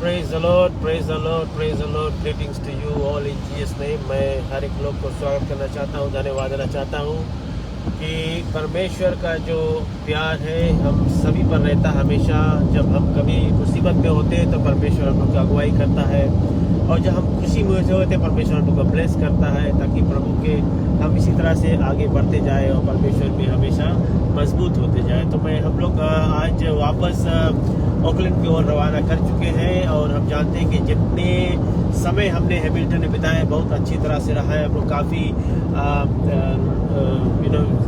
Praise the Lord, praise the Lord, praise the Lord. Greetings to you all in Jesus name. मैं हर एक लोग को स्वागत करना चाहता हूँ, धन्यवाद देना चाहता हूँ कि परमेश्वर का जो प्यार है हम सभी पर रहता हमेशा। जब हम कभी मुसीबत में होते हैं तो परमेश्वर हम लोग की अगुवाई करता है, और जब हम खुशी में होते हैं परमेश्वर हम लोग को ब्लेस करता है, ताकि प्रभु के हम इसी तरह से आगे बढ़ते जाए और परमेश्वर में हमेशा मजबूत होते जाए। तो हम लोग आज वापस ऑकलैंड की ओर रवाना कर चुके हैं, और हम जानते हैं कि जितने समय हमने हैमिल्टन में बिताया बहुत अच्छी तरह से रहा है। हम लोग काफ़ी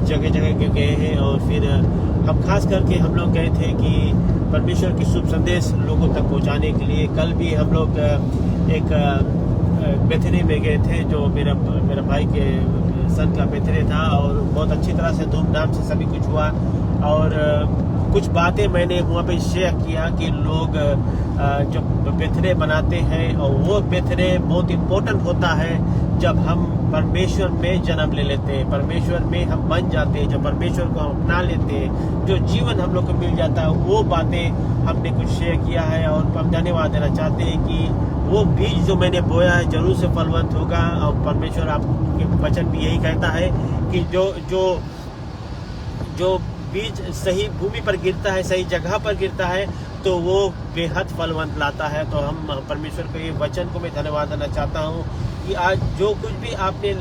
जगह जगह गए हैं, और फिर हम खास करके हम लोग गए थे कि परमेश्वर की शुभ संदेश लोगों तक पहुंचाने के लिए। कल भी हम लोग एक बेथनी में गए थे, जो मेरा भाई के सन का बेथनी था, और बहुत अच्छी तरह से धूमधाम से सभी कुछ हुआ। और कुछ बातें मैंने वहाँ पे शेयर किया कि लोग जो बेथने बनाते हैं, और वो बेथने बहुत इम्पोर्टेंट होता है जब हम परमेश्वर में जन्म ले लेते हैं, परमेश्वर में हम बन जाते हैं, जब परमेश्वर को हम अपना लेते हैं, जो जीवन हम लोग को मिल जाता है। वो बातें हमने कुछ शेयर किया है, और हम धन्यवाद देना चाहते हैं कि वो बीज जो मैंने बोया है जरूर से फलवंत होगा। और परमेश्वर आपके वचन भी यही कहता है कि जो बीज सही भूमि पर गिरता है, सही जगह पर गिरता है, तो वो बेहद फलवंत लाता है। तो हम परमेश्वर को ये वचन को मैं धन्यवाद देना चाहता हूँ कि आज जो कुछ भी आपने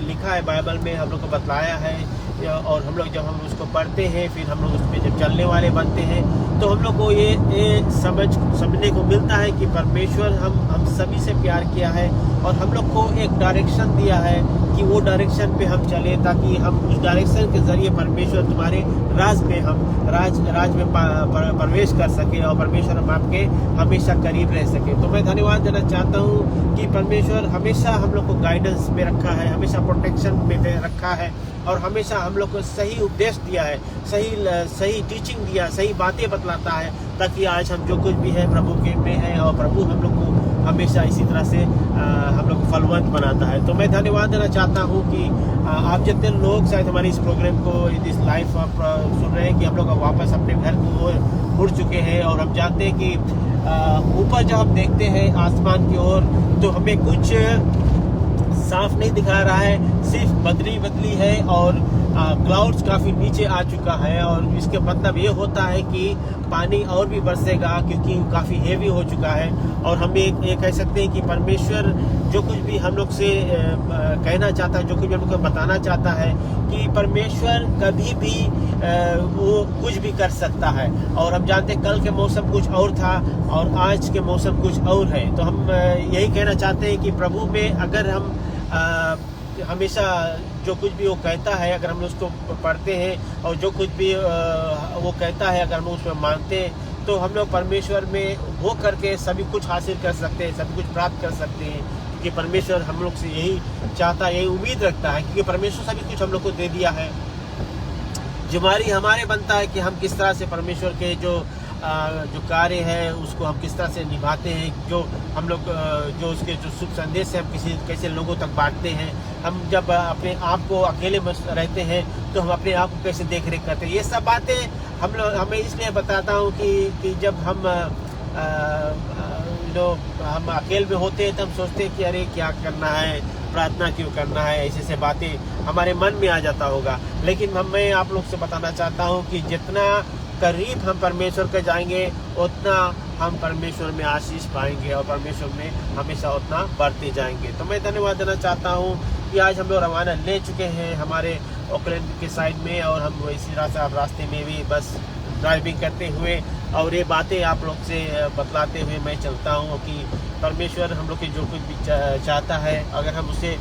लिखा है बाइबल में, हम लोग को बतलाया है, और हम लोग जब हम उसको पढ़ते हैं, फिर हम लोग उसमें जब चलने वाले बनते हैं, तो हम लोग को ये समझने को मिलता है कि परमेश्वर हम सभी से प्यार किया है, और हम लोग को एक डायरेक्शन दिया है कि वो डायरेक्शन पे हम चले, ताकि हम उस डायरेक्शन के जरिए परमेश्वर तुम्हारे राज में हम राज में प्रवेश कर सके, और परमेश्वर हम आपके हमेशा करीब रह सके। तो मैं धन्यवाद देना चाहता हूँ कि परमेश्वर हमेशा हम लोग को गाइडेंस में रखा है, हमेशा प्रोटेक्शन में रखा है, और हमेशा हम लोग को सही उपदेश दिया है, सही टीचिंग दिया, सही बातें बतलाता है, ताकि आज हम जो कुछ भी है प्रभु के में है, और प्रभु हम लोग को हमेशा इसी तरह से हम लोग को फलवंत बनाता है। तो मैं धन्यवाद देना चाहता हूँ कि आप जितने लोग शायद हमारे इस प्रोग्राम को इस लाइव आप सुन रहे हैं कि हम लोग वापस अपने घर को मुड़ चुके हैं। और हम जानते हैं कि ऊपर जब हम देखते हैं आसमान की ओर, तो हमें कुछ साफ नहीं दिखा रहा है, सिर्फ बदली है, और क्लाउड्स काफ़ी नीचे आ चुका है। और इसके मतलब ये होता है कि पानी और भी बरसेगा, क्योंकि काफ़ी हेवी हो चुका है। और हम ये कह सकते हैं कि परमेश्वर जो कुछ भी हम लोग से कहना चाहता है, जो कुछ भी हम लोग को बताना चाहता है, कि परमेश्वर कभी भी वो कुछ भी कर सकता है। और हम जानते हैं कल के मौसम कुछ और था, और आज के मौसम कुछ और है। तो हम यही कहना चाहते हैं कि प्रभु में अगर हम हमेशा जो कुछ भी वो कहता है, अगर हम उसको पढ़ते हैं, और जो कुछ भी वो कहता है अगर हम उसमें मानते हैं, तो हम लोग परमेश्वर में हो करके सभी कुछ हासिल कर सकते हैं, सभी कुछ प्राप्त कर सकते हैं। क्योंकि परमेश्वर हम लोग से यही चाहता है, यही उम्मीद रखता है, क्योंकि परमेश्वर सभी कुछ हम लोग को दे दिया है। जिम्मेदारी हमारे बनता है कि हम किस तरह से परमेश्वर के जो कार्य है उसको हम किस तरह से निभाते हैं, जो हम लोग जो उसके जो शुभ संदेश है हम कैसे लोगों तक बांटते हैं। हम जब अपने आप को अकेले रहते हैं तो हम अपने आप को कैसे देख रेख करते हैं। ये सब बातें हमें इसलिए बताता हूँ कि जब हम अकेले में होते हैं तो हम सोचते हैं कि अरे क्या करना है, प्रार्थना क्यों करना है, ऐसे बातें हमारे मन में आ जाता होगा। लेकिन मैं आप लोग से बताना चाहता हूँ कि जितना करीब हम परमेश्वर के जाएंगे, उतना हम परमेश्वर में आशीष पाएंगे, और परमेश्वर में हमेशा उतना बढ़ते जाएंगे। तो मैं धन्यवाद देना चाहता हूँ कि आज हम लोग रवाना ले चुके हैं हमारे ऑकलैंड के साइड में, और हम इसी रास्ते में भी बस ड्राइविंग करते हुए और ये बातें आप लोग से बतलाते हुए मैं चलता हूँ कि परमेश्वर हम लोग के जो कुछ भी चाहता है, अगर हम उसे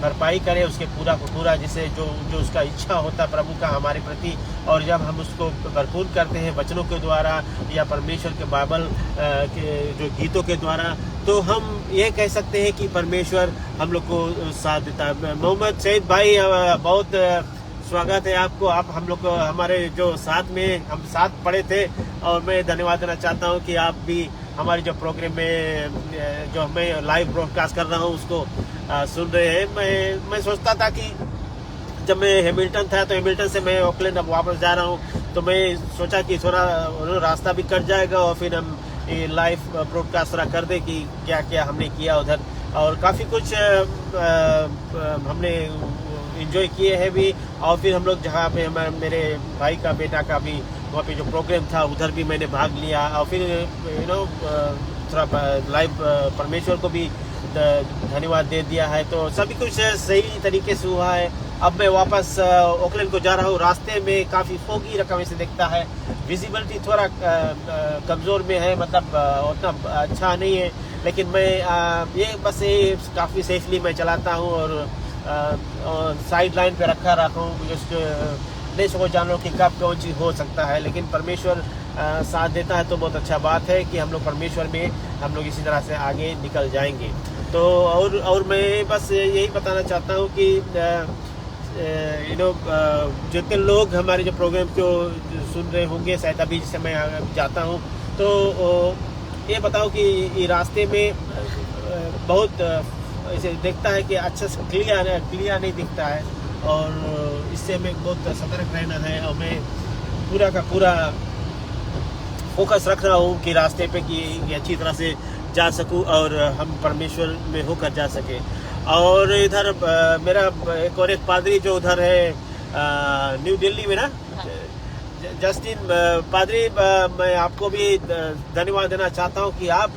भरपाई करें उसके पूरा जिसे जो उसका इच्छा होता है प्रभु का हमारे प्रति, और जब हम उसको भरपूर करते हैं वचनों के द्वारा या परमेश्वर के बाइबल के जो गीतों के द्वारा, तो हम ये कह सकते हैं कि परमेश्वर हम लोग को साथ देता है। मोहम्मद सईद भाई, बहुत स्वागत है आपको। आप हम लोग को हमारे जो साथ में हम साथ पढ़े थे, और मैं धन्यवाद देना चाहता हूँ कि आप भी हमारे जो प्रोग्राम में जो मैं लाइव ब्रॉडकास्ट कर रहा हूँ उसको सुन रहे हैं। मैं सोचता था कि जब मैं हैमिल्टन था तो हैमिल्टन से मैं ऑकलैंड अब वापस जा रहा हूँ, तो मैं सोचा कि थोड़ा रास्ता भी कट जाएगा और फिर हम ये लाइव ब्रॉडकास्ट कर दे कि क्या क्या हमने किया उधर, और काफ़ी कुछ हमने इंजॉय किए हैं भी। और फिर हम लोग जहाँ पे मेरे भाई का बेटा का भी वहाँ पे जो प्रोग्राम था उधर भी मैंने भाग लिया, और फिर थोड़ा लाइव परमेश्वर को भी धन्यवाद दे दिया है। तो सभी कुछ सही तरीके से हुआ है। अब मैं वापस ओकलैंड को जा रहा हूँ। रास्ते में काफ़ी फोगी रकम से दिखता है, विजिबिलिटी थोड़ा कमज़ोर में है, मतलब उतना अच्छा नहीं है, लेकिन मैं ये बस ये काफ़ी सेफली मैं चलाता हूँ और साइड लाइन पे रखा हूँ, जिसको नहीं सको जानवर कि कब कौन चीज़ हो सकता है, लेकिन परमेश्वर साथ देता है तो बहुत अच्छा बात है कि हम लोग परमेश्वर में हम लोग इसी तरह से आगे निकल जाएंगे। तो और मैं बस यही बताना चाहता हूँ कि जितने लोग हमारे जो प्रोग्राम को सुन रहे होंगे, शायद अभी जिससे मैं जाता हूँ, तो ये बताओ कि ये रास्ते में बहुत ऐसे दिखता है कि अच्छा से क्लियर नहीं दिखता है, और इससे हमें बहुत सतर्क रहना है, और मैं पूरा का पूरा फोकस रख रहा हूँ कि रास्ते पे कि अच्छी तरह से जा सकूँ और हम परमेश्वर में होकर जा सके। और इधर मेरा एक पादरी जो उधर है न्यू दिल्ली में ना, जस्टिन पादरी, मैं आपको भी धन्यवाद देना चाहता हूँ कि आप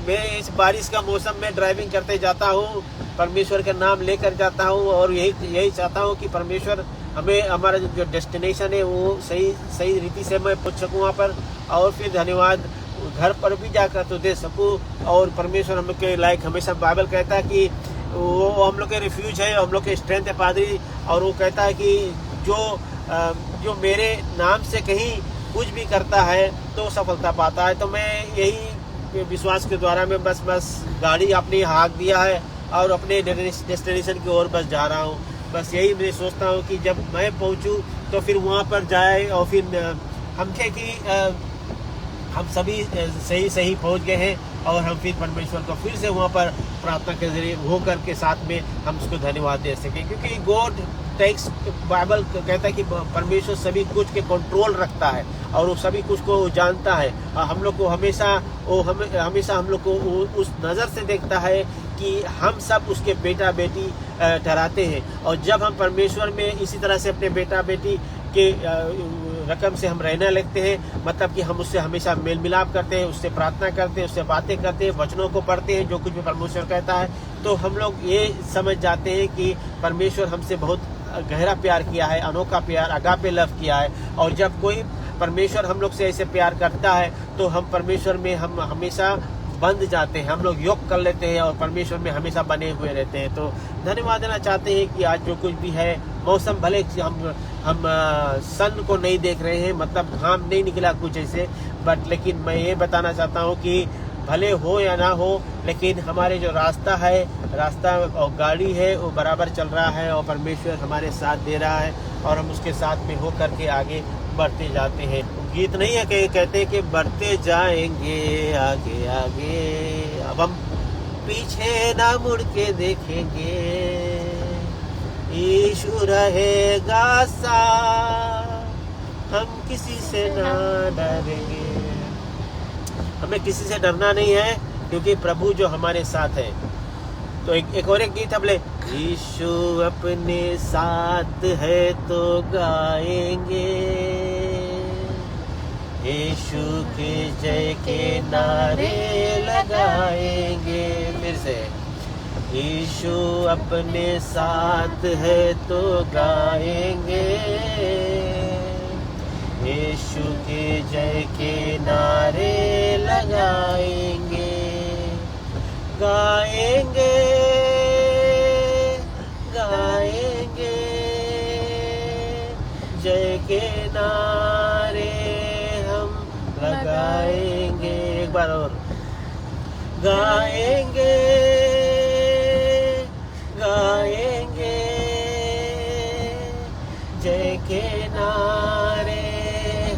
मैं इस बारिश का मौसम में ड्राइविंग करते जाता हूँ, परमेश्वर का नाम लेकर जाता हूँ, और यही चाहता हूँ कि परमेश्वर हमें हमारा जो डेस्टिनेशन है वो सही रीति से मैं पहुँच सकूँ वहाँ पर, और फिर धन्यवाद घर पर भी जाकर तो दे सकूँ। और परमेश्वर हम लोग के लायक हमेशा बाइबल कहता है कि वो हम लोग के रिफ्यूज है, हम लोग के स्ट्रेंथ है पादरी, और वो कहता है कि जो मेरे नाम से कहीं कुछ भी करता है तो सफलता पाता है। तो मैं यही विश्वास के द्वारा मैं बस गाड़ी अपनी हाँक दिया है और अपने डेस्टिनेशन की ओर बस जा रहा हूँ। बस यही मैं सोचता हूँ कि जब मैं पहुँचूँ तो फिर वहाँ पर जाए, और फिर हम थे कि हम सभी सही पहुँच गए हैं, और हम फिर परमेश्वर को फिर से वहाँ पर प्रार्थना के जरिए होकर के साथ में हम उसको धन्यवाद दे सकें, क्योंकि गॉड टेक्स, बाइबल कहता है कि परमेश्वर सभी कुछ के कंट्रोल रखता है और वो सभी कुछ को जानता है। हम लोग को हमेशा हम लोग को उस नज़र से देखता है कि हम सब उसके बेटा बेटी ठहराते हैं, और जब हम परमेश्वर में इसी तरह से अपने बेटा बेटी के रकम से हम रहने लगते हैं, मतलब कि हम उससे हमेशा मेल मिलाप करते हैं, उससे प्रार्थना करते हैं, उससे बातें करते हैं, वचनों को पढ़ते हैं, जो कुछ भी परमेश्वर कहता है, तो हम लोग ये समझ जाते हैं कि परमेश्वर हमसे बहुत गहरा प्यार किया है, अनोखा प्यार, अगापे लव किया है। और जब कोई परमेश्वर हम लोग से ऐसे प्यार करता है तो हम परमेश्वर में हम हमेशा बंध जाते हैं, हम लोग योग कर लेते हैं और परमेश्वर में हमेशा बने हुए रहते हैं। तो धन्यवाद देना चाहते हैं कि आज जो कुछ भी है, मौसम भले हम सन को नहीं देख रहे हैं, मतलब घाम नहीं निकला कुछ ऐसे, लेकिन मैं ये बताना चाहता हूँ कि भले हो या ना हो, लेकिन हमारे जो रास्ता और गाड़ी है वो बराबर चल रहा है, और परमेश्वर हमारे साथ दे रहा है, और हम उसके साथ में हो करके आगे बढ़ते जाते हैं। गीत नहीं है कि कहते कि बढ़ते जाएंगे आगे आगे, अब हम पीछे ना मुड़ के देखेंगे, यीशु रहेगा साथ, हम किसी से ना डरेंगे। हमें किसी से डरना नहीं है, क्योंकि प्रभु जो हमारे साथ है। तो एक और गीत हम ले, यीशु अपने साथ है तो गाएंगे, यीशु के जय के नारे लगाएंगे। फिर से, यीशु अपने साथ है तो गाएंगे, यीशु के जय के नारे लगाएंगे, गाएंगे जय के नारे हम लगाएंगे। एक बार और, गाएंगे जय के नारे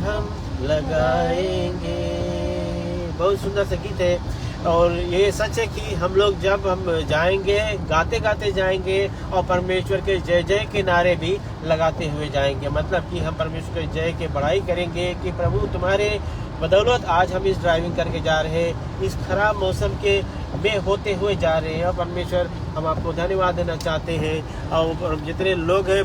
हम लगाएंगे। बहुत सुंदर सा गीत है, और ये सच है कि हम लोग जब हम जाएंगे गाते गाते जाएंगे, और परमेश्वर के जय जय के नारे भी लगाते हुए जाएंगे, मतलब कि हम परमेश्वर के जय के बड़ाई करेंगे कि प्रभु तुम्हारे बदौलत आज हम इस ड्राइविंग करके जा रहे हैं, इस खराब मौसम के में होते हुए जा रहे हैं। और परमेश्वर हम आपको धन्यवाद देना चाहते हैं। और जितने लोग हैं,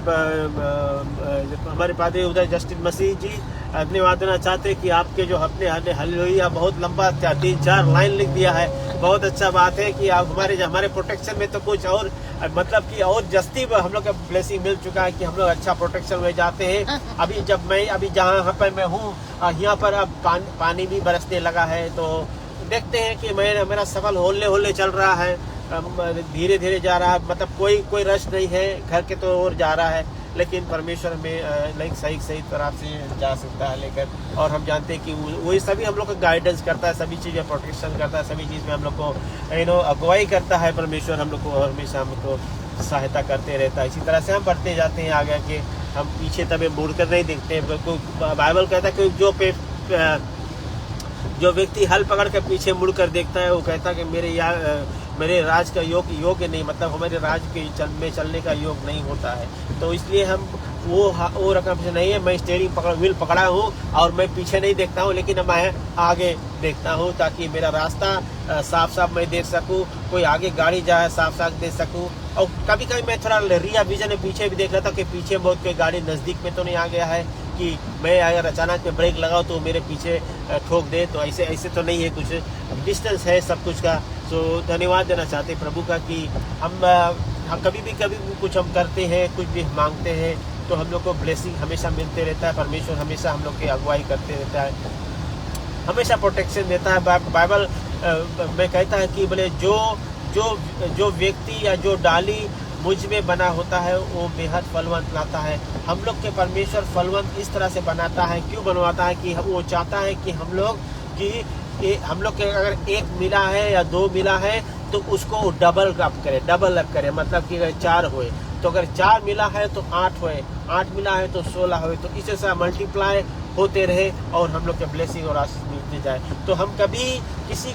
हमारे पादरी उदय जस्टिन मसीह जी, धन्यवाद देना चाहते हैं कि आपके जो अपने हालेलुया बहुत लंबा 3-4 लाइन लिख दिया है। बहुत अच्छा बात है कि आप हमारे प्रोटेक्शन में तो कुछ और मतलब कि और जस्ती हम लोग का ब्लेसिंग मिल चुका है कि हम लोग अच्छा प्रोटेक्शन में जाते हैं। अभी जहाँ पर मैं हूँ, यहाँ पर अब पानी भी बरसने लगा है। तो देखते हैं कि मेरा सफर होले चल रहा है, धीरे धीरे जा रहा है। मतलब कोई रश नहीं है, घर के तो और जा रहा है, लेकिन परमेश्वर में सही तरह से जा सकता है लेकर। और हम जानते हैं कि वही सभी हम लोग को गाइडेंस करता है, सभी चीज़ें प्रोटेक्शन करता है, सभी चीज़ में हम लोग को अगुवाई करता है परमेश्वर। हम लोग को हमेशा हम लोग को सहायता करते रहता है। इसी तरह से हम बढ़ते जाते हैं आगे कि हम पीछे तब मुड़ कर नहीं देखते हैं। बाइबल कहता है कि जो व्यक्ति हल पकड़ कर पीछे मुड़कर देखता है, वो कहता है कि मेरे राज का योग्य नहीं, मतलब हमारे राज के में चलने का योग नहीं होता है। तो इसलिए हम वो रकम से नहीं है। मैं स्टीयरिंग व्हील पकड़ा हूँ और मैं पीछे नहीं देखता हूँ, लेकिन मैं आगे देखता हूँ ताकि मेरा रास्ता साफ मैं देख सकूँ, कोई आगे गाड़ी जाए साफ देख सकूँ। और कभी मैं थोड़ा रिया विजन में पीछे भी देख रहा था कि पीछे बहुत कोई गाड़ी नज़दीक में तो नहीं आ गया है कि मैं अगर अचानक में ब्रेक लगाऊँ तो मेरे पीछे ठोक दे। तो ऐसे तो नहीं है, कुछ डिस्टेंस है सब कुछ का। तो धन्यवाद देना चाहते प्रभु का कि हम कभी भी कुछ हम करते हैं, कुछ भी मांगते हैं तो हम लोग को ब्लेसिंग हमेशा मिलते रहता है। परमेश्वर हमेशा हम लोग की अगुवाई करते रहता है, हमेशा प्रोटेक्शन देता है। बाइबल में कहता है कि बोले जो व्यक्ति या जो डाली मुझ में बना होता है वो बेहद फलवंत लाता है। हम लोग के परमेश्वर फलवंत इस तरह से बनाता है, क्यों बनवाता है कि वो चाहता है कि हम लोग के अगर 1 मिला है या 2 मिला है तो उसको डबल अप करे। मतलब कि अगर 4 हुए तो अगर 4 मिला है तो 8 हुए, 8 मिला है तो 16 हुए। तो इस तरह मल्टीप्लाई होते रहे और हम लोग के ब्लेसिंग और आशीष मिलते जाए। तो हम कभी किसी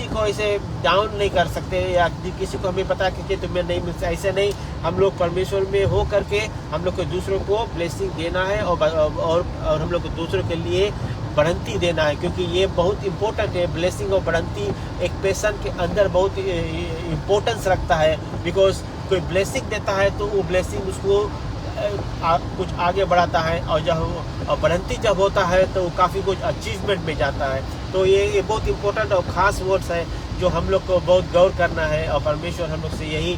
को ऐसे डाउन नहीं कर सकते या किसी को हमें पता है कि तुम्हें नहीं मिलता, ऐसे नहीं। हम लोग परमेश्वर में हो करके हम लोग को दूसरों को ब्लेसिंग देना है और हम लोग को दूसरों के लिए बढ़ंती देना है, क्योंकि ये बहुत इम्पोर्टेंट है। ब्लेसिंग और बढ़ंती एक पर्सन के अंदर बहुत इम्पोर्टेंस रखता है। बिकॉज कोई ब्लेसिंग देता है तो वो ब्लेसिंग उसको कुछ आगे बढ़ाता है, और जब बढ़ंती जब होता है तो काफ़ी कुछ अचीवमेंट में जाता है। तो ये बहुत इम्पोर्टेंट और ख़ास वर्ड्स है जो हम लोग को बहुत गौर करना है। और परमेश्वर हम लोग से यही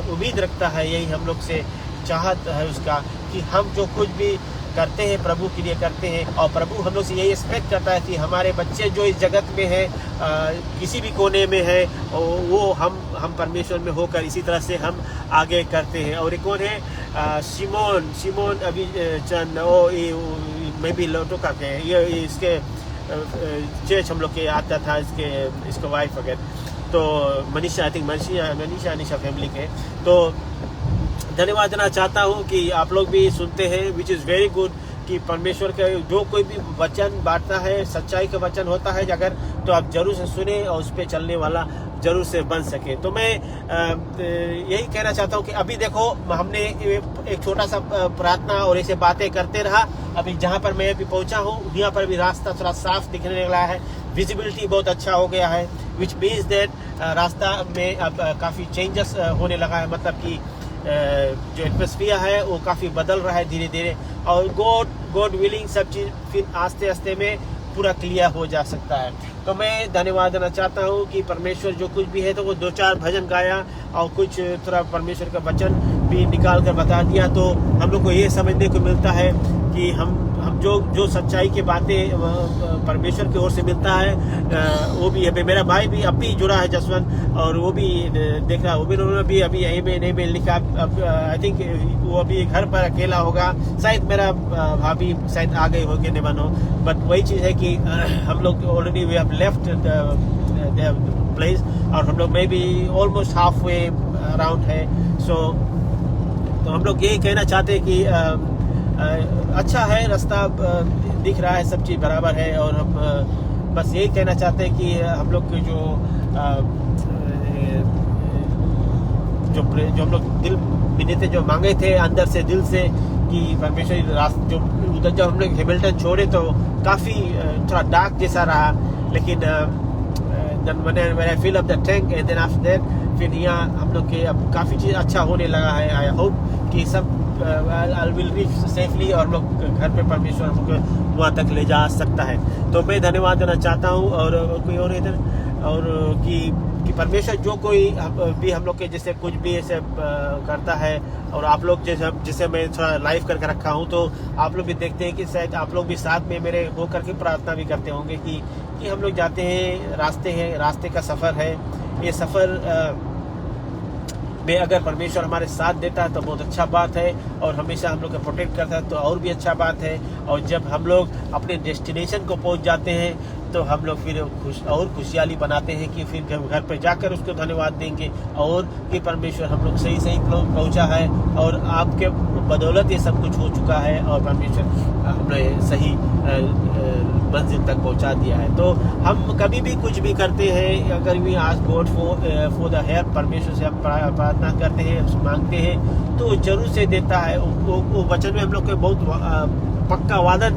उम्मीद रखता है, यही हम लोग से चाहत है उसका कि हम जो कुछ भी करते हैं प्रभु के लिए करते हैं। और प्रभु हम लोग से यही एक्सपेक्ट करता है कि हमारे बच्चे जो इस जगत में है, किसी भी कोने में है, वो हम परमेश्वर में होकर इसी तरह से हम आगे करते हैं। और एक और है सिमोन अभी चंद, मैं भी लौटो करते हैं, ये इसके चर्च हम लोग के आता था, इसके वाइफ वगैरह। तो Manisha, I think Manisha family के। तो धन्यवाद देना चाहता हूँ कि आप लोग भी सुनते हैं, विच इज़ वेरी गुड कि परमेश्वर के जो कोई भी वचन बांटता है, सच्चाई का वचन होता है अगर, तो आप जरूर से सुने और उस पर चलने वाला जरूर से बन सके। तो मैं यही कहना चाहता हूँ कि अभी देखो हमने एक छोटा सा प्रार्थना और ऐसे बातें करते रहा। अभी जहाँ पर मैं अभी पहुँचा हूँ यहाँ पर भी रास्ता थोड़ा साफ दिखने लगा है, विजिबिलिटी बहुत अच्छा हो गया है, विच मीन्स दैट रास्ता में अब काफ़ी चेंजेस होने लगा है। मतलब कि जो एटमॉस्फेयर है वो काफ़ी बदल रहा है धीरे धीरे, और गॉड विलिंग सब चीज़ फिर आस्ते आस्ते में पूरा क्लियर हो जा सकता है। तो मैं धन्यवाद देना चाहता हूँ कि परमेश्वर जो कुछ भी है, तो वो 2-4 भजन गाया और कुछ थोड़ा परमेश्वर का वचन भी निकाल कर बता दिया। तो हम लोग को ये समझने को मिलता है कि हम जो सच्चाई की बातें परमेश्वर की ओर से मिलता है, वो भी है। मेरा भाई भी अब भी जुड़ा है, जसवंत, और वो भी देख रहा है, वो भी उन्होंने भी अभी नहीं में लिखा। अब आई थिंक वो अभी घर पर अकेला होगा, शायद मेरा भाभी शायद आ गई होगी, नहीं मानो। बट वही चीज़ है कि हम लोग already we have left the place, और हम लोग में भी ऑलमोस्ट हाफ वे अराउंड है। तो हम लोग यही कहना चाहते हैं कि अच्छा है, रास्ता दिख रहा है, सब चीज़ बराबर है। और हम बस यही कहना चाहते हैं कि हम लोग के जो हम लोग दिल विनीत जो मांगे थे अंदर से, दिल से, कि परमेश्वर जो उधर जब हम लोग हैमिल्टन छोड़े तो काफ़ी थोड़ा डार्क जैसा रहा, लेकिन when I fill up the tank and then after that फिर यहाँ हम लोग के अब काफ़ी चीज़ अच्छा होने लगा है। आई होप कि सब आई विल रीच सेफली और हम लोग घर पे परमेश्वर हमको वहाँ तक ले जा सकता है। तो मैं धन्यवाद देना चाहता हूँ। और कोई और इधर और कि परमेश्वर जो कोई भी हम लोग के जैसे कुछ भी ऐसे करता है, और आप लोग जैसे मैं थोड़ा लाइव करके रखा हूँ, तो आप लोग भी देखते हैं कि शायद आप लोग भी साथ में मेरे हो करके प्रार्थना भी करते होंगे कि हम लोग जाते हैं, रास्ते का सफ़र है। ये सफ़र में अगर परमेश्वर हमारे साथ देता है तो बहुत अच्छा बात है, और हमेशा हम लोग को प्रोटेक्ट करता है तो और भी अच्छा बात है। और जब हम लोग अपने डेस्टिनेशन को पहुंच जाते हैं तो हम लोग फिर खुशहाली बनाते हैं कि फिर घर पर जाकर उसको धन्यवाद देंगे और कि परमेश्वर हम लोग सही पहुंचा है और आपके बदौलत ये सब कुछ हो चुका है और परमेश्वर हमने सही मंजिल तक पहुंचा दिया है। तो हम कभी भी कुछ भी करते हैं, अगर we ask God for the help, परमेश्वर से हम प्रार्थना करते हैं, मांगते हैं तो जरूर से देता है। वो वचन में हम लोग को बहुत पक्का वादा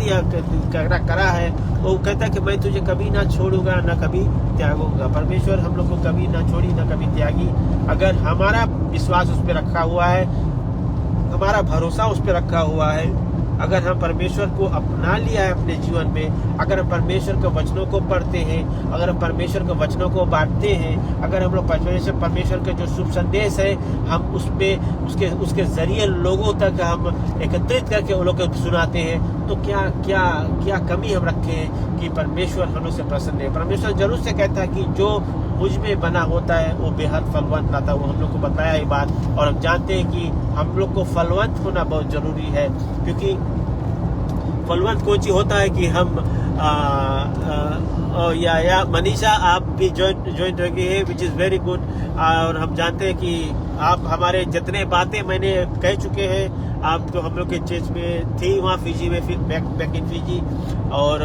करा है। वो कहता है कि मैं तुझे कभी ना छोड़ूंगा ना कभी त्यागूंगा। परमेश्वर हम लोग को कभी ना छोड़ी ना कभी त्यागी। अगर हमारा विश्वास उस पर रखा हुआ है, हमारा भरोसा उस पर रखा हुआ है, अगर हम परमेश्वर को अपना लिया है अपने जीवन में, अगर हम परमेश्वर के वचनों को पढ़ते हैं, अगर हम परमेश्वर के वचनों को बांटते हैं, अगर हम लोग परमेश्वर के जो शुभ संदेश है हम उसमें उसके जरिए लोगों तक हम एकत्रित करके उन लोग को सुनाते हैं, तो क्या कमी हम रखे हैं कि परमेश्वर हम लोग से प्रसन्न है। परमेश्वर जरूर से कहता है कि जो मुझ में बना होता है वो बेहद फलवंत लाता है। वो हम लोग को बताया ये बात, और हम जानते हैं कि हम लोग को फलवंत होना बहुत जरूरी है, क्योंकि फलवंत कौन चीज होता है कि हम या मनीषा आप भी ज्वाइन हो गई है, विच इज़ वेरी गुड। और हम जानते हैं कि आप हमारे जितने बातें मैंने कह चुके हैं, आप तो हम लोग के चर्च में थी वहाँ फिजी में, फिर बैक इन फिजी, और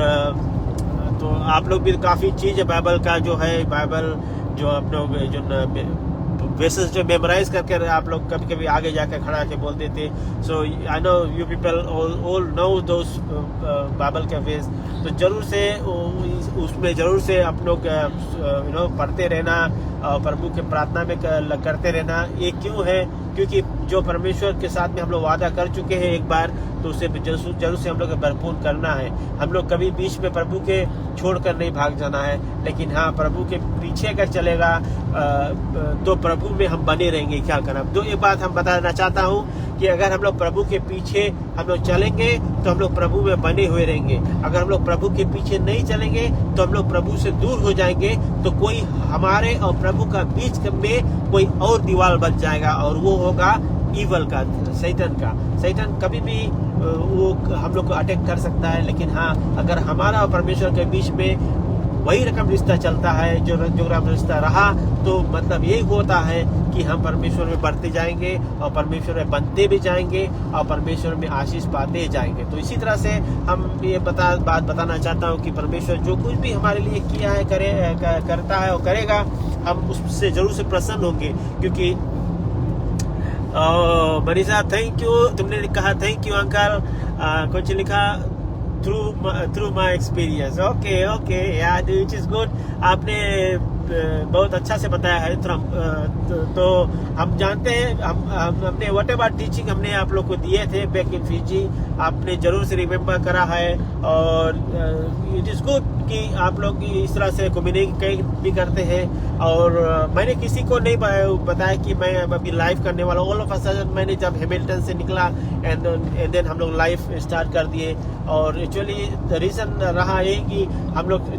तो आप लोग भी काफ़ी चीज़ बाइबल का जो है, बाइबल जो आप लोग जो वेसेस जो मेमोराइज करके आप लोग कभी कभी आगे जाकर खड़ा के बोलते थे। So I know you people all know those Bible के वेस। तो जरूर से उसमें जरूर से आप लोग पढ़ते रहना, प्रभु के प्रार्थना में करते रहना। ये क्यों है? क्योंकि जो परमेश्वर के साथ में हम लोग वादा कर चुके हैं एक बार, तो उसे जरूर से हम लोग भरपूर करना है। हम लोग कभी बीच में प्रभु के छोड़कर नहीं भाग जाना है, लेकिन हाँ प्रभु के पीछे अगर चलेगा तो प्रभु में हम बने रहेंगे। क्या करना, तो ये बात हम बताना चाहता हूँ कि अगर हम लोग प्रभु के पीछे हम लोग चलेंगे तो हम लोग प्रभु में बने हुए रहेंगे। अगर हम लोग प्रभु के पीछे नहीं चलेंगे तो हम लोग प्रभु से दूर हो जाएंगे, तो कोई हमारे और प्रभु का बीच में कोई और दीवार बन जाएगा, और वो होगा ईवल का, शैतान कभी भी वो हम लोग को अटैक कर सकता है। लेकिन हाँ, अगर हमारा और परमेश्वर के बीच में वही रकम रिश्ता चलता है जो रिश्ता रहा, तो मतलब यही होता है कि हम परमेश्वर में बढ़ते जाएंगे और परमेश्वर में बनते भी जाएंगे और परमेश्वर में आशीष पाते जाएंगे। तो इसी तरह से हम ये बात बताना चाहता हूँ कि परमेश्वर जो कुछ भी हमारे लिए किया है, करता है और करेगा, हम उससे जरूर से प्रसन्न होंगे। क्योंकि मनीषा थैंक यू, तुमने कहा थैंक यू अंकल, कुछ लिखा थ्रू माई एक्सपीरियंस। ओके यार, विच इज गुड। आपने बहुत अच्छा से बताया है। तो हम जानते हैं, हमने वट एवर टीचिंग हमने आप लोग को दिए थे बैक इन फिजी, आपने जरूर से रिमेम्बर करा है। और इट इज़ गुड कि आप लोग इस तरह से कम्युनिकेट भी करते हैं। और मैंने किसी को नहीं बताया कि मैं अभी लाइव करने वाला हूँ। ऑल ऑफ अ सडन मैंने जब हैमिल्टन से निकला एंड देन हम लोग लाइव स्टार्ट कर दिए। और एक्चुअली रीज़न रहा ये कि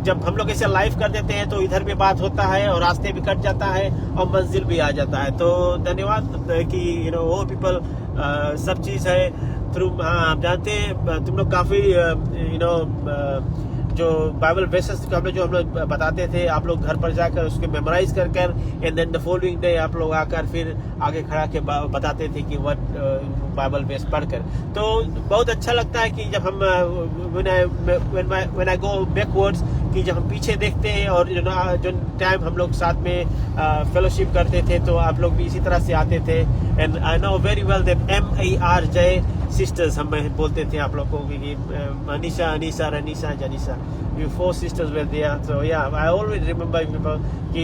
जब हम लोग ऐसे लाइव कर देते हैं तो इधर भी बात होता है और रास्ते भी कट जाता है और मंजिल भी आ जाता है। तो धन्यवाद कि वो पीपल सब चीज़ है थ्रू। हाँ, आप जानते हैं तुम लोग काफ़ी जो बाइबल वर्सेस जो हम लोग बताते थे, आप लोग घर पर जाकर उसके मेमोराइज कर and then the following day आप लोग आकर फिर आगे खड़ा के बताते थे कि व्हाट बाइबल वर्स पढ़कर। तो बहुत अच्छा लगता है कि जब हम व्हेन आई गो बैकवर्ड्स, कि जब हम पीछे देखते हैं और जो टाइम हम लोग साथ में फेलोशिप करते थे, तो आप लोग भी इसी तरह से आते थे। And I know very well that MARJ sisters हम बोलते थे आप लोग को कि अनीशा, अनीसा, रनीसा, जनीसा, ये 4 sisters were there. So yeah, I always remember कि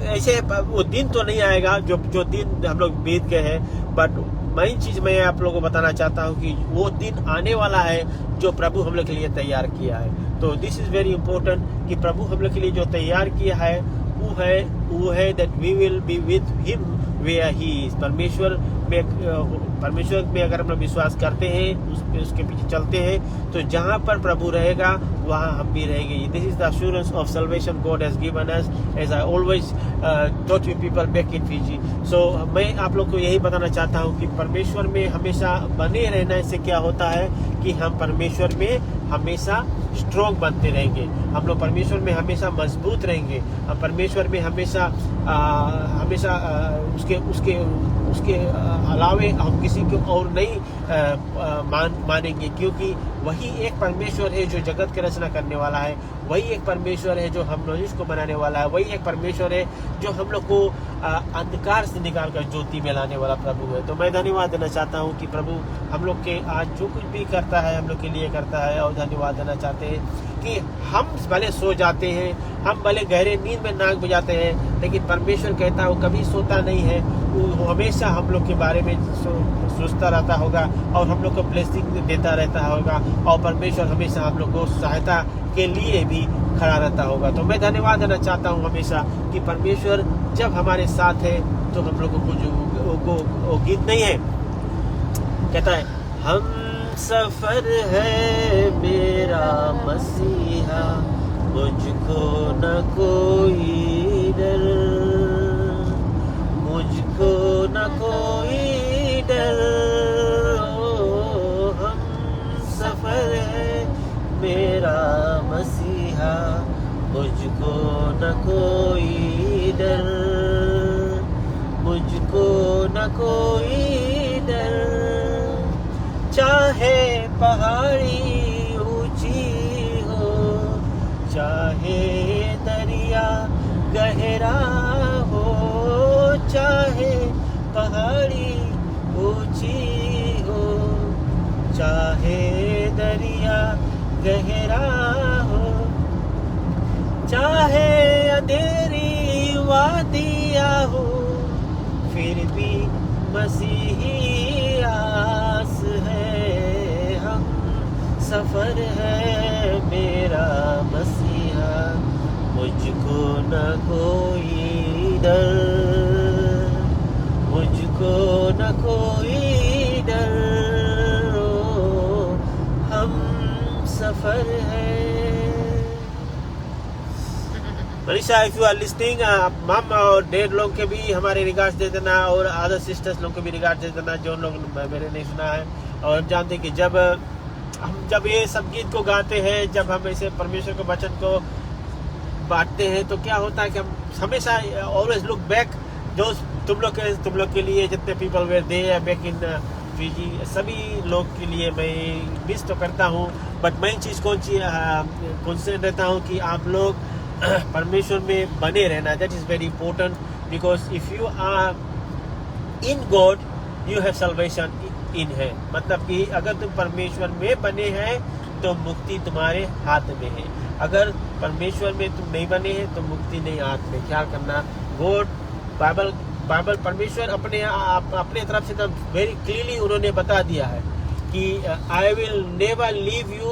ऐसे वो दिन तो नहीं आएगा जो दिन हम लोग बीत गए हैं, बट मेन चीज मैं आप लोगों को बताना चाहता हूँ कि वो दिन आने वाला है जो प्रभु हम लोग के लिए तैयार किया है। तो दिस इज वेरी इंपॉर्टेंट कि प्रभु हम लोग के लिए जो तैयार किया है वो है that we will be with him where he is. परमेश्वर में अगर हम लोग विश्वास करते हैं, उसके पीछे चलते हैं, तो जहाँ पर प्रभु रहेगा वहाँ हम भी रहेंगे। This is the assurance of salvation God has given us, as I always taught you people back in Fiji. So मैं आप लोग को यही बताना चाहता हूँ कि परमेश्वर में हमेशा बने रहने से क्या होता है कि हम परमेश्वर में हमेशा स्ट्रॉन्ग बनते रहेंगे, हम लोग परमेश्वर में हमेशा मजबूत रहेंगे, हम परमेश्वर में हमेशा उसके अलावे हम किसी को और नहीं मानेंगे, क्योंकि वही एक परमेश्वर है जो जगत की रचना करने वाला है, वही एक परमेश्वर है जो हम लोग को बनाने वाला है, वही एक परमेश्वर है जो हम लोग को अंधकार से निकाल कर ज्योति में लाने वाला प्रभु है। तो मैं धन्यवाद देना चाहता हूँ कि प्रभु हम लोग के आज जो कुछ भी करता है हम लोग के लिए करता है, और धन्यवाद देना चाहते हैं कि हम भले सो जाते हैं, हम भले गहरे नींद में नाक बजाते हैं, लेकिन परमेश्वर कहता है वो कभी सोता नहीं है, वो हमेशा हम लोग के बारे में सोचता रहता होगा और हम लोग को ब्लेसिंग देता रहता होगा, और परमेश्वर हमेशा हम लोग को सहायता के लिए भी खड़ा रहता होगा। तो मैं धन्यवाद देना चाहता हूँ हमेशा कि परमेश्वर जब हमारे साथ है तो हम लोग को कुछ गीत नहीं है, कहता है हम सफर है मेरा मसीहा, मुझको न कोई डर, मुझको न कोई डर, ओ हम सफर है मेरा मसीहा, मुझको न कोई डर, मुझको न कोई डर, चाहे पहाड़ी ऊंची हो, चाहे दरिया गहरा हो, चाहे पहाड़ी ऊंची हो, चाहे दरिया गहरा हो, चाहे अंधेरी वादिया हो, फिर भी मसीही आस है, हम सफर है मेरा मसीहा, मुझको न कोई डर, मुझको न कोई डर, हम सफर है। Manisha, if you are listening, mum और डैड लोग के भी हमारे रिगार्ड्स दे देना, और अदर सिस्टर्स लोग के भी रिगार्ड दे देना जो लोग मेरे नहीं सुना है। और हम जानते हैं कि जब ये सब गीत को गाते हैं, जब हम ऐसे परमेश्वर के वचन को बांटते हैं, तो क्या होता है कि हम हमेशा ऑलवेज लुक बैक, जो तुम लोग के लिए जितने people were there back in Fiji, सभी लोग के लिए मैं मिस तो करता हूँ, बट मैं चीज़ कॉन्सेंट्रेट रहता हूँ कि आप लोग परमेश्वर में बने रहना। That is very important, because if you are in God you have salvation in है, मतलब कि अगर तुम परमेश्वर में बने हैं तो मुक्ति तुम्हारे हाथ में है, अगर परमेश्वर में तुम नहीं बने हैं तो मुक्ति नहीं हाथ में। ख्याल करना, गॉड बाइबल परमेश्वर अपने तरफ से वेरी क्लियरली उन्होंने बता दिया है कि I will never leave you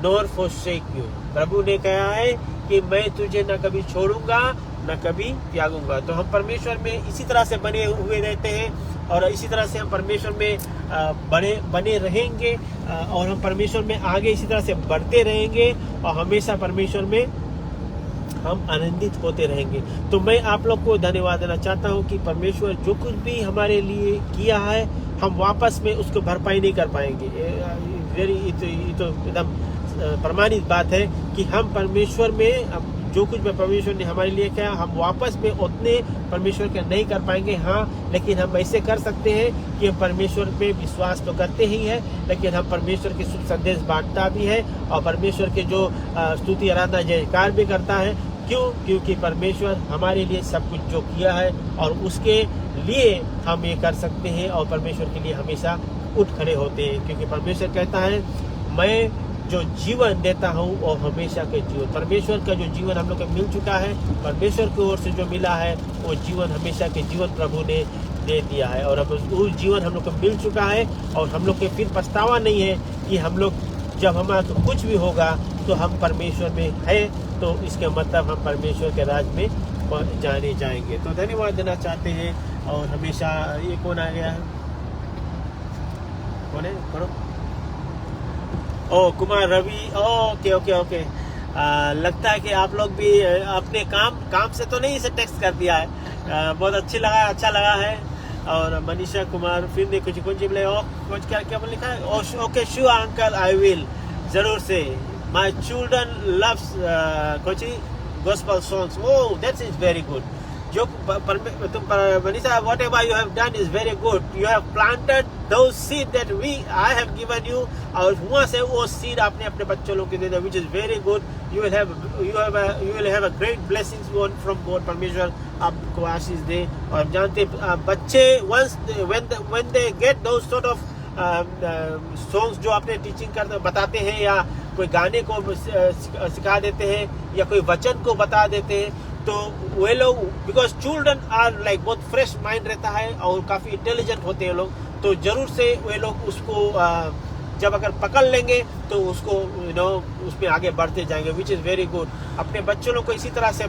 nor forsake you. प्रभु ने कहा है कि मैं तुझे न कभी छोड़ूंगा न कभी त्यागूंगा। तो हम परमेश्वर में इसी तरह से बने हुए रहते हैं, और इसी तरह से हम परमेश्वर में बने रहेंगे, और हम परमेश्वर में आगे इसी तरह से बढ़ते रहेंगे, और हमेशा परमेश्वर में हम आनंदित होते रहेंगे। तो मैं आप लोग को धन्यवाद देना चाहता हूँ कि परमेश्वर जो कुछ भी हमारे लिए किया है हम वापस में उसको भरपाई नहीं कर पाएंगे। तो एकदम प्रमाणित बात है कि हम परमेश्वर में जो कुछ भी परमेश्वर ने हमारे लिए किया हम वापस में उतने परमेश्वर के नहीं कर पाएंगे। हाँ, लेकिन हम ऐसे कर सकते हैं कि हम परमेश्वर पे विश्वास तो करते ही है, लेकिन हम परमेश्वर के शुभ संदेश बांटता भी है, और परमेश्वर के जो स्तुति आराधना जयकार भी करता है। क्यों? क्योंकि परमेश्वर हमारे लिए सब कुछ जो किया है और उसके लिए हम ये कर सकते हैं और परमेश्वर के लिए हमेशा उठ खड़े होते हैं, क्योंकि परमेश्वर कहता है मैं जो जीवन देता हूँ वो हमेशा के जीवन, परमेश्वर का जो जीवन हम लोग को मिल चुका है, परमेश्वर की ओर से जो मिला है वो जीवन हमेशा के जीवन प्रभु ने दे दिया है और अब वो जीवन हम लोग को मिल चुका है और हम लोग के फिर पछतावा नहीं है कि हम लोग जब हमारा तो कुछ भी होगा तो हम परमेश्वर में है, तो इसके मतलब हम परमेश्वर के राज में जाने जाएंगे। तो धन्यवाद देना चाहते हैं और हमेशा ये कौन आ गया है, कौन है, करो ओ Kumar Ravi, okay okay okay. लगता है कि आप लोग भी अपने काम से तो नहीं इसे टेक्स्ट कर दिया है, बहुत अच्छा लगा है। और मनीषा कुमार फिर ने कुछ बोले, कुछ क्या लिखा है, okay sure uncle I will, जरूर से। माय चिल्ड्रन लव्स कुछ gospel songs, oh that is very good। जो तुम Manisha whatever you have done is very good, you have planted those seed that I have given you, और वहाँ से वो seed आपने अपने बच्चों लोग को दे दिया, which is very good। you will have a great blessings from God, परमेश्वर आपको आशीष दे। और जानते बच्चे when they get those sort of songs जो आपने टीचिंग करते बताते हैं या कोई गाने को सिखा देते हैं या कोई वचन को बता देते हैं, तो वे लोग बिकॉज चिल्ड्रन आर लाइक बहुत फ्रेश माइंड रहता है और काफ़ी इंटेलिजेंट होते हैं लोग, तो ज़रूर से वे लोग उसको जब अगर पकड़ लेंगे तो उसको उसमें आगे बढ़ते जाएंगे, विच इज़ वेरी गुड। अपने बच्चों लोग को इसी तरह से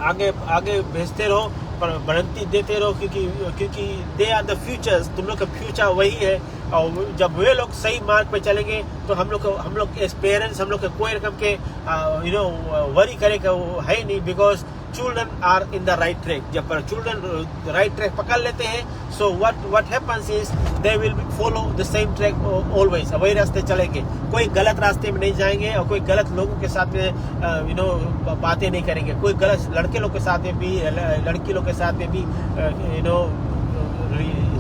आगे भेजते रहो, बढ़ंती देते रहो, क्योंकि दे आर द फ्यूचर्स, तुम लोग का फ्यूचर वही है। और जब वे लोग सही मार्ग पे चलेंगे तो हम लोग एज पेरेंट्स हम लोग के कोई रकम के वरी करे का है नहीं, because children are in the right track. जब चिल्ड्रन राइट ट्रैक पकड़ लेते हैं, so what happens is they will follow the same track always, वही रास्ते चलेंगे, कोई गलत रास्ते में नहीं जाएंगे और कोई गलत लोगों के साथ में बातें नहीं करेंगे, कोई गलत लड़के लोग के साथ में भी लड़की लोग के साथ में भी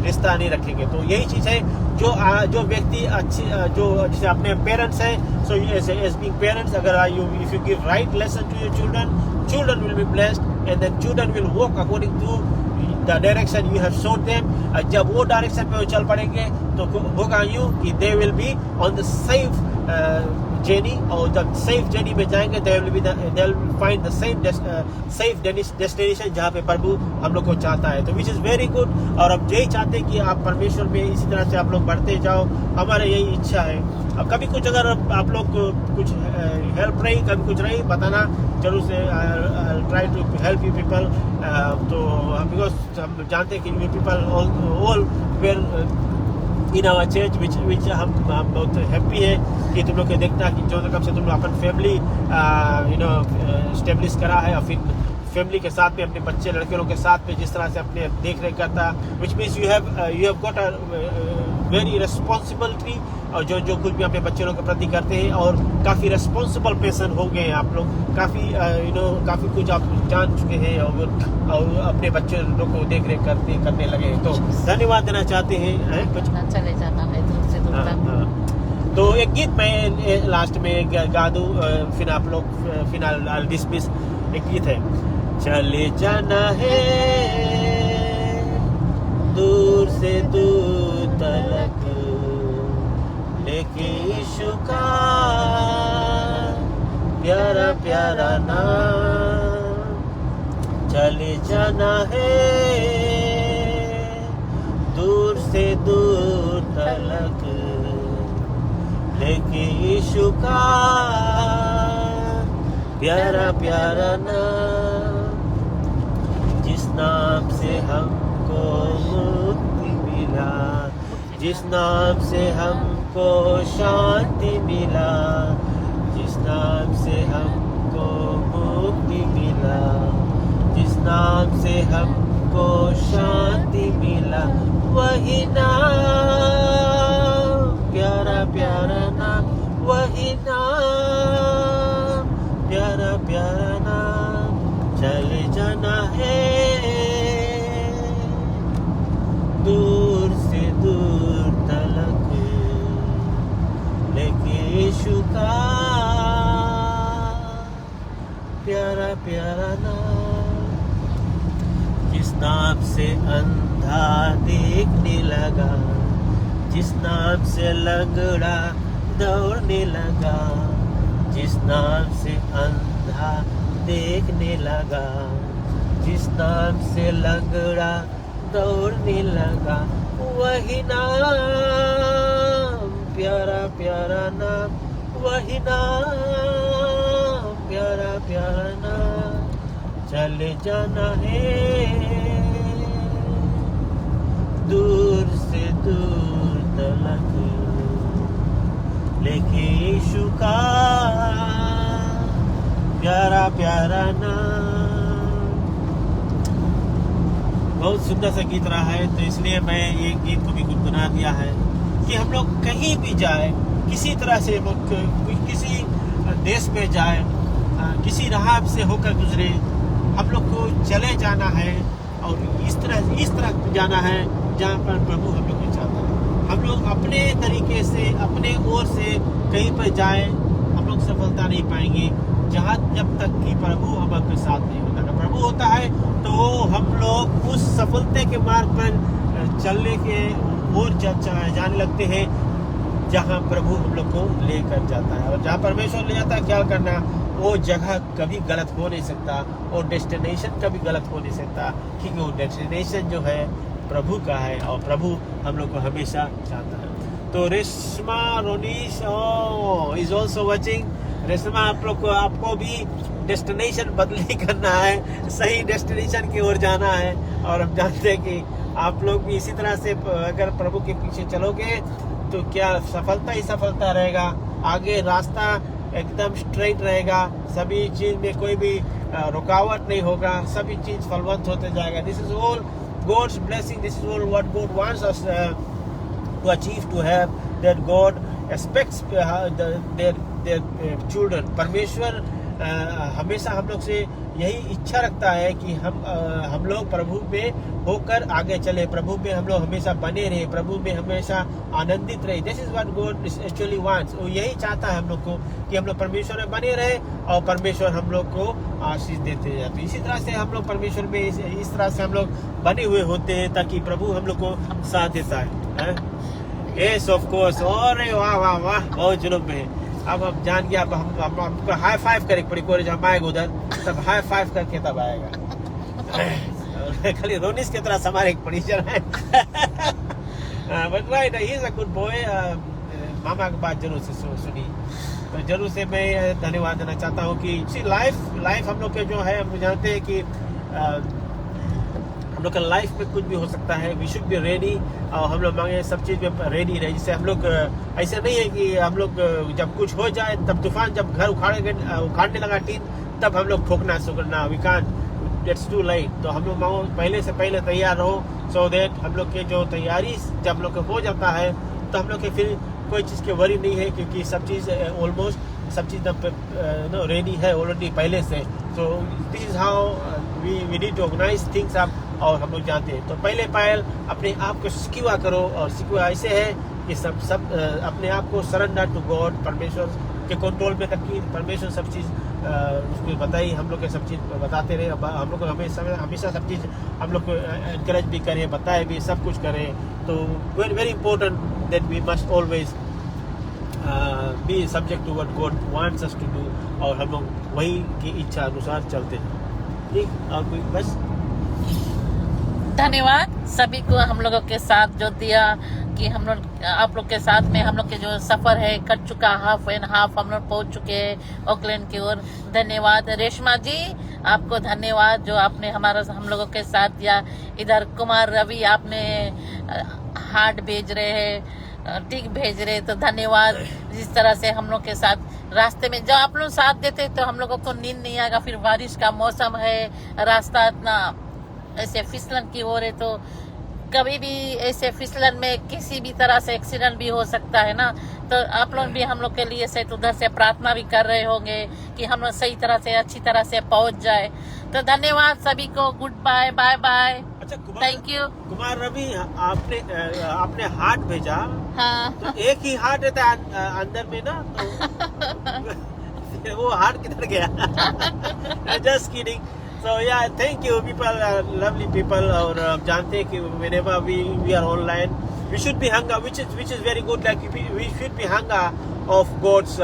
रिश्ता नहीं रखेंगे। तो यही चीज़ है जो व्यक्ति अच्छी जो जैसे अपने पेरेंट्स हैं, सो एज बीइंग पेरेंट्स, अगर if you give right lesson to your children will be blessed, and then children will walk according to the direction you have showed them। जब वो डायरेक्शन पे वो चल पड़ेंगे तो होगा यूँ कि they will be on the safe journey, और जब सेफ जर्नी में जाएंगे they will find the safe destination जहाँ पे प्रभु हम लोग को चाहता है। तो which is very good। और अब यही चाहते हैं कि आप परमेश्वर में इसी तरह से आप लोग बढ़ते जाओ, हमारे यही इच्छा है। अब कभी कुछ अगर आप लोग कुछ हेल्प रही, कभी कुछ रही, बताना जरूर से, try to help you people. तो बिकॉज हम जानते हैं कि you people all were in our church, which हम बहुत हैप्पी है कि तुम लोग के देखना कि जो कब से तुम लोग अपन फैमिली स्टेब्लिश करा है, और फिर फैमिली के साथ में अपने बच्चे लड़के लोग के साथ में जिस तरह से अपने देख रेख करता, which means you have got a very responsibility, और जो कुछ भी अपने बच्चे लोग के प्रति करते हैं, और काफ़ी रिस्पॉन्सिबल पर्सन हो गए हैं आप लोग, काफ़ी कुछ आप जान चुके हैं और अपने बच्चे लोग को देख रेख करने लगे हैं। तो धन्यवाद देना चाहते हैं। कुछ चले जाता है दूर से दूर तक। तो एक गीत मैं लास्ट में गा दूँ, फिर आप लोग फिर डिसमिस। एक गीत है, चले जाना है दूर से दूर तलक, लेके यीशु का प्यारा प्यारा नाम। चले जाना है दूर से दूर तलक, लेके यीशु का प्यारा प्यारा नाम। जिस नाम से हमको मुक्ति मिला, जिस नाम से हमको शांति मिला, जिस नाम से हमको मुक्ति मिला, जिस नाम से हमको शांति मिला, वही नाम प्यारा प्यारा नाम, वही नाम प्यारा प्यारा नाम। चले जाना है दूर से दूर तलक, लेके यीशु का प्यारा प्यारा नाम, जिस नाम से अंधा देखने लगा, जिस नाम से लंगड़ा दौड़ने लगा, जिस नाम से अंधा देखने लगा, जिस नाम से लंगड़ा दौड़ने लगा, वही नाम प्यारा प्यारा नाम, वही नाम प्यारा प्यारा नाम। चले जाना है दूर से दूर तलक, लेके यीशु का प्यारा प्यारा नाम। बहुत सुंदर सा गीत रहा है, तो इसलिए मैं ये गीत को भी गुनगुना दिया है कि हम लोग कहीं भी जाए, किसी तरह से किसी देश में जाए, किसी राह से होकर गुजरे, हम लोग को चले जाना है और इस तरह जाना है जहाँ पर प्रभु हम लोग को चाहता है। हम लोग अपने तरीके से, अपने ओर से कहीं पर जाए, हम लोग सफलता नहीं पाएंगे जब तक कि प्रभु हमारे साथ नहीं होता। अगर प्रभु होता है तो हम लोग उस सफलता के मार्ग पर चलने के ओर जाने लगते हैं जहाँ प्रभु हम लोग को लेकर जाता है। और जहाँ परमेश्वर ले जाता है, क्या करना, वो जगह कभी गलत हो नहीं सकता, और डेस्टिनेशन कभी गलत हो नहीं सकता, क्योंकि वो डेस्टिनेशन जो है प्रभु का है और प्रभु हम लोग को हमेशा चाहता है। तो Reshma Ronish is also watching. Reshma, आपको भी डेस्टिनेशन बदली करना है, सही डेस्टिनेशन की ओर जाना है। और हम जानते हैं कि आप लोग भी इसी तरह से अगर प्रभु के पीछे चलोगे तो क्या सफलता ही सफलता रहेगा। आगे रास्ता एकदम स्ट्रेट रहेगा, सभी चीज में कोई भी रुकावट नहीं होगा, सभी चीज फलवंत होते जाएगा। This is all God's blessing. This is all what God wants us to achieve, to have, that God expects their children. परमेश्वर हमेशा हम लोग से यही इच्छा रखता है कि हम लोग प्रभु में होकर आगे चले, प्रभु में हम लोग हमेशा बने रहे, प्रभु में हमेशा आनंदित रहे। This is what God actually wants. वो यही चाहता है हम लोग को कि हम लोग परमेश्वर में बने रहे और परमेश्वर हम लोग को आशीष देते जाते। इसी तरह से हम लोग परमेश्वर में इस तरह से हम लोग बने हुए होते हैं ताकि प्रभु हम लोग को साथ देता है। Yes of course. अरे वाह वाह वाह, बहुत जुलूम में है। अब हम जान गया, अब हम हमको हाई फाइव करे पड़ी कोई, जब आएगा उधर तब हाई फाइव करके तब आएगा। खाली रोनिस की तरह हमारे पड़ी है। But right, he is a good boy. मामा की बात जरूर से सुनी, तो जरूर से मैं धन्यवाद देना चाहता हूँ कि लाइफ हम लोग के जो है, हम जानते हैं कि हम लोग का लाइफ में कुछ भी हो सकता है। वी शुड बी रेडी, और हम लोग मांगे सब चीज में रेडी रहे। जिससे हम लोग ऐसे नहीं है कि हम लोग जब कुछ हो जाए, तब तूफान जब घर उखाड़ने लगा टीन, तब हम लोग ठोकना सुगरना, we can't, it's too late. तो हम लोग मांगो पहले से पहले तैयार रहो, सो दैट हम लोग के जो तैयारी जब हम लोग हो जाता है तो हम लोग के फिर कोई चीज़ की वरी नहीं है, क्योंकि सब चीज़ ऑलमोस्ट सब चीज़ रेडी है ऑलरेडी पहले से। So this is how we need to organise things up. और हम लोग जानते हैं, तो पहले पायल अपने आप को सिक्योर करो, और सिक्योर ऐसे है कि सब अपने आप को सरेंडर टू गॉड, परमेश्वर के कंट्रोल में रखिए। परमेश्वर सब चीज़ उसको बताइए, हम लोग के सब चीज़ बताते रहे, हम लोग को हमेशा सब चीज़ हम लोग को एनकरेज भी करें, बताए भी, सब कुछ करें। तो very important that we must always be subject to what God wants us to do, और हम लोग वही की इच्छा अनुसार चलते हैं। ठीक, और कोई बस धन्यवाद सभी को हम लोगों के साथ जो दिया, कि हम लोग आप लोग के साथ में हम लोग के जो सफर है कट चुका, हाफ एंड हाफ हम लोग पहुंच चुके हैं ऑकलैंड की ओर। धन्यवाद रेशमा जी, आपको धन्यवाद जो आपने हम लोगों के साथ दिया। इधर कुमार रवि आपने हार्ट भेज रहे हैं, टिक भेज रहे, तो धन्यवाद। जिस तरह से हम लोग के साथ रास्ते में जब आप लोग साथ देते तो हम लोगों को नींद नहीं आएगा। फिर बारिश का मौसम है, रास्ता इतना ऐसे फिसलन की हो रहे, तो कभी भी ऐसे फिसलन में किसी भी तरह से एक्सीडेंट भी हो सकता है ना। तो आप लोग भी हम लोग के लिए से उधर से प्रार्थना भी कर रहे होंगे कि हम लोग सही तरह से अच्छी तरह से पहुंच जाए। तो धन्यवाद सभी को, गुड बाय, बाय बाय। अच्छा, थैंक यू। कुमार रवि, आपने हार्ट भेजा। हाँ, तो एक ही हार्ट रहता है अंदर में ना, तो वो हार्ट किधर गया? Just kidding. So yeah, thank you. People are lovely people. और हम जानते हैं कि whenever we are online, we should be hunger, which is very good. Like we should be hunger of God's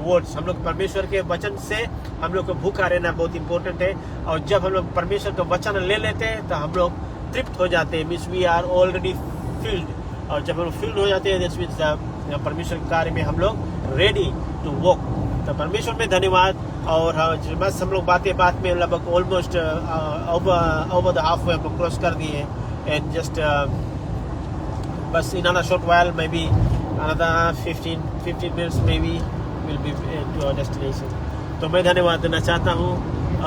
words. हम लोग परमेश्वर के वचन से हम लोग को भूखा रहना बहुत इम्पोर्टेंट है. और जब हम लोग परमेश्वर का वचन ले लेते हैं तो हम लोग तृप्त हो जाते हैं. Means we are already filled. और जब हम लोग फील्ड हो जाते हैं दिस मीन्स परमेश्वर के कार्य में हम लोग रेडी टू वॉक. तो परमेश्वर में धन्यवाद. और बस हम लोग बात में लगभग almost over the half way हम लोग क्रॉस कर दिए. एंड जस्ट बस in another short while maybe another 15 minutes maybe will be to our destination. तो मैं धन्यवाद देना चाहता हूँ.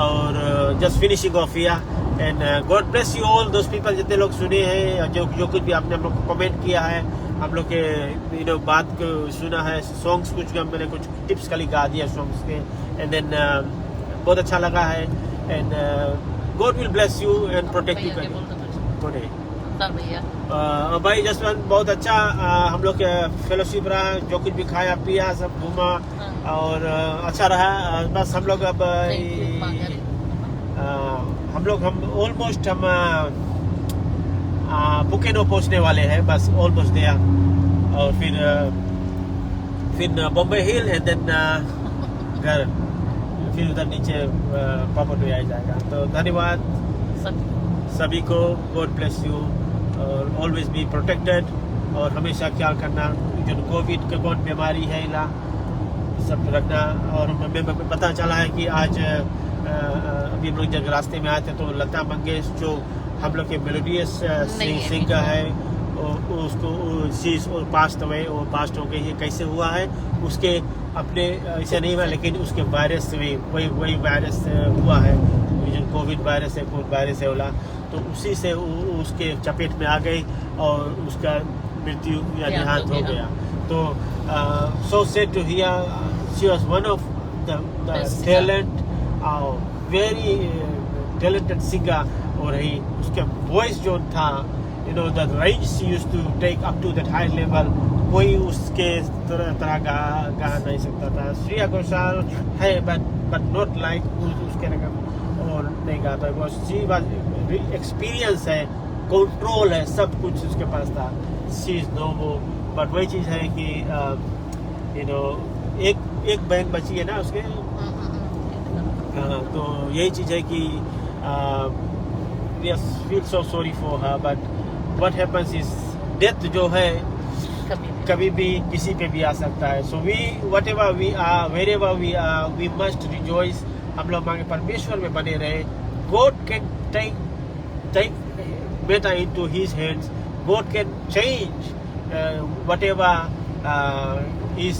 और just finishing off here. And God bless you all those people जितने लोग सुने हैं, जो कुछ भी आपने हम लोग को कमेंट किया है, हम लोग के बात को सुना है, सॉन्ग्स कुछ मैंने कुछ टिप्स खाली गा दिया सॉन्ग्स के. एंड देन बहुत अच्छा लगा है. And God will bless you and protect you. भाई जसवंत बहुत अच्छा हम लोग फेलोशिप रहा. जो कुछ भी खाया पिया सब घूमा और अच्छा रहा. बस हम लोग अब हम ऑलमोस्ट पुकेनो पहुंचने वाले हैं. बस ऑलमोस्ट गया. और फिर बॉम्बे हिल एंड देन घर. फिर उधर नीचे प्रॉपर्टी आ जाएगा. तो धन्यवाद सभी को. God bless you. और ऑलवेज बी प्रोटेक्टेड. और हमेशा ख्याल करना जो कोविड के कौन बीमारी है इला सब रखना. और हमें पता चला है कि आज अभी हम लोग जब रास्ते में आए थे तो लता मंगेशकर जो हम लोग के मेलोडियस सिंगर है उसको पास्ट हो गई है. कैसे हुआ है उसके अपने ऐसे नहीं हुआ, लेकिन उसके वायरस से वही वायरस हुआ है जो कोविड वायरस है होला. तो उसी से उसके चपेट में आ गई और उसका मृत्यु या देहांत हो गया. तो so sad to hear she was one of the talent, very talented singer. और ही उसके वॉइस जो था the range she used to take up to that high level, कोई उसके तरह गा नहीं सकता था. श्रेया घोषाल है बट नॉट लाइक उसके रकम और नहीं गाता. एक्सपीरियंस है, कंट्रोल है, सब कुछ उसके पास था. शी इज नो वो. बट वही चीज़ है कि एक बहन बची है ना उसके. तो यही चीज़ है कि we feel so sorry for her, but what happens is death जो है कभी भी किसी पे भी आ सकता है. So whatever we are, wherever we are, we must rejoice. हम लोग मांगे परमेश्वर में बने रहे. God can take matter into His hands. God can change whatever is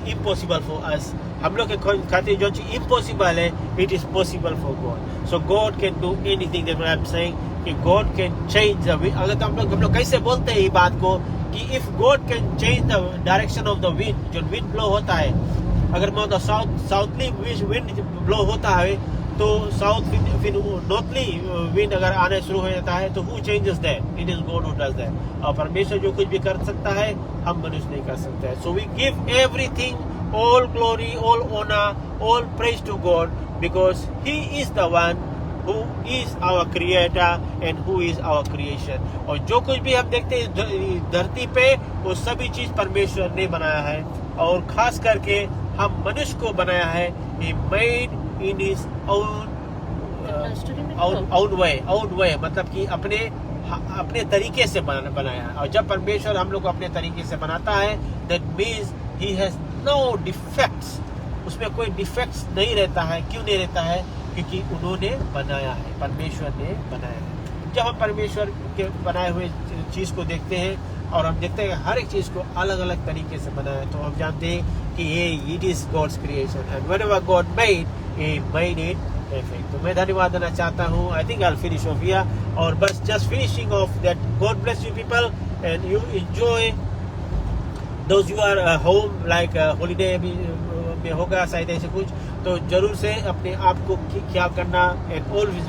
impossible for us. हम लोग के खातिर जो चीज इम्पॉसिबल है, it is possible for God. So God can do anything. That I am saying कि God can change the wind. अगर हम लोग कैसे बोलते हैं ये बात को कि if God can change the direction of the wind, जो विंड ब्लो होता है, अगर मतलब साउथली विंड ब्लो होता है तो साउथ फिर नॉर्थली विंड अगर आने शुरू हो जाता है तो who changes that? It is God who does that. और परमेश्वर जो कुछ भी कर सकता है हम मनुष्य नहीं कर सकते. So we give everything, all glory, all honor, all praise to God, because He is the one who is our creator and who is our creation. और जो कुछ भी हम देखते हैं धरती पे वो सभी चीज परमेश्वर ने बनाया है. और खास करके हम मनुष्य को बनाया है. He made in His own way, मतलब कि अपने तरीके से बनाया है. और जब परमेश्वर हम लोग को अपने तरीके से बनाता है, that means He has no defects. उसमें कोई डिफेक्ट्स नहीं रहता है. क्यों नहीं रहता है? क्योंकि उन्होंने बनाया है, परमेश्वर ने बनाया है. जब हम परमेश्वर के बनाए हुए चीज को देखते हैं और हम देखते हैं हर एक चीज को अलग अलग तरीके से बनाया है, तो हम जानते हैं कि ये it is God's creation. And whatever God made, he made it perfect. तो मैं धन्यवाद देना चाहता हूँ. I think I will finish off here. और बस just finishing off that. God bless you people and you enjoy. Those who are home like holiday में होगा शायद ऐसे कुछ, तो जरूर से अपने आप को ख्याल करना. And always